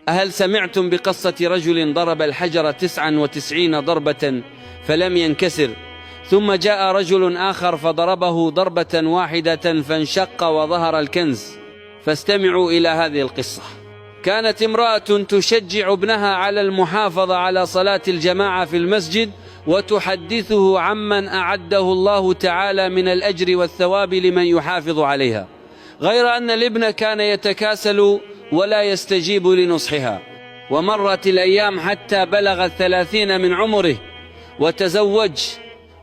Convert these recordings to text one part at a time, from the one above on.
أهل سمعتم بقصة رجل ضرب الحجر 99 ضربة فلم ينكسر، ثم جاء رجل آخر فضربه ضربة واحدة فانشق وظهر الكنز؟ فاستمعوا إلى هذه القصة. كانت امرأة تشجع ابنها على المحافظة على صلاة الجماعة في المسجد، وتحدثه عمن أعده الله تعالى من الأجر والثواب لمن يحافظ عليها، غير أن الابن كان يتكاسل ولا يستجيب لنصحها. ومرت الأيام حتى بلغ 30 من عمره وتزوج،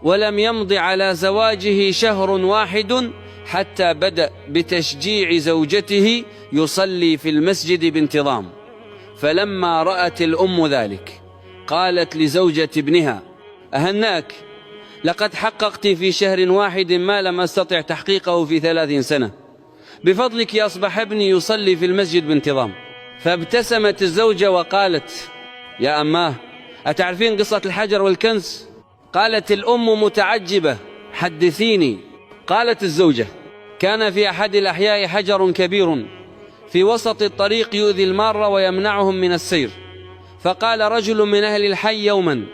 ولم يمض على زواجه شهر واحد حتى بدأ بتشجيع زوجته يصلي في المسجد بانتظام. فلما رأت الأم ذلك قالت لزوجة ابنها: أهناك، لقد حققت في شهر واحد ما لم أستطع تحقيقه في 30 سنة، بفضلك أصبح ابني يصلي في المسجد بانتظام. فابتسمت الزوجة وقالت: يا أماه، أتعرفين قصة الحجر والكنز؟ قالت الأم متعجبة: حدثيني. قالت الزوجة: كان في أحد الأحياء حجر كبير في وسط الطريق يؤذي المار ويمنعهم من السير، فقال رجل من أهل الحي يوما: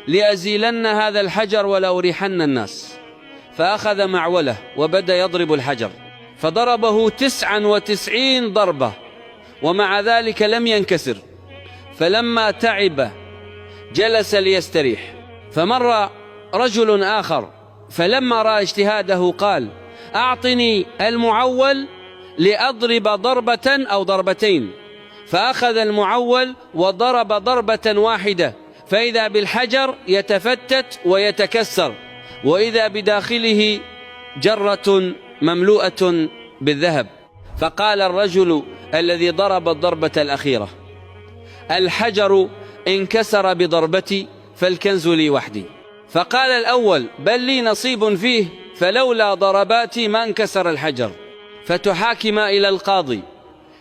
لأزيلن هذا الحجر ولأريحن الناس. فأخذ معوله وبدأ يضرب الحجر، فضربه 99 ضربة، ومع ذلك لم ينكسر. فلما تعب جلس ليستريح، فمر رجل آخر فلما رأى اجتهاده قال: أعطني المعول لأضرب ضربة أو ضربتين. فأخذ المعول وضرب ضربة واحدة، فإذا بالحجر يتفتت ويتكسر، وإذا بداخله جرة مملوءة بالذهب. فقال الرجل الذي ضرب الضربة الأخيرة: الحجر انكسر بضربتي فالكنز لي وحدي. فقال الأول: بل لي نصيب فيه، فلولا ضرباتي ما انكسر الحجر. فتحاكم إلى القاضي.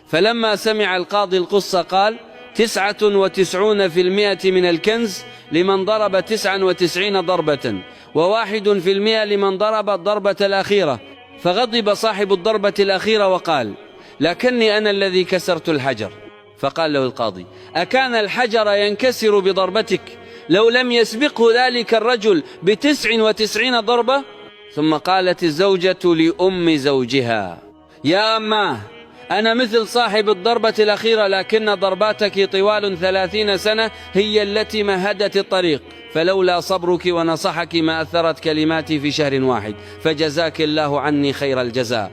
فلما سمع القاضي القصة قال: 99% من الكنز لمن ضرب 99 ضربة، و1% لمن ضرب الضربة الأخيرة. فغضب صاحب الضربة الأخيرة وقال: لكني أنا الذي كسرت الحجر. فقال له القاضي: أكان الحجر ينكسر بضربتك لو لم يسبقه ذلك الرجل ب99 ضربة؟ ثم قالت الزوجة لأم زوجها: يا أماه، أنا مثل صاحب الضربة الأخيرة، لكن ضرباتك طوال 30 سنة هي التي مهدت الطريق، فلولا صبرك ونصحك ما أثرت كلماتي في شهر واحد، فجزاك الله عني خير الجزاء.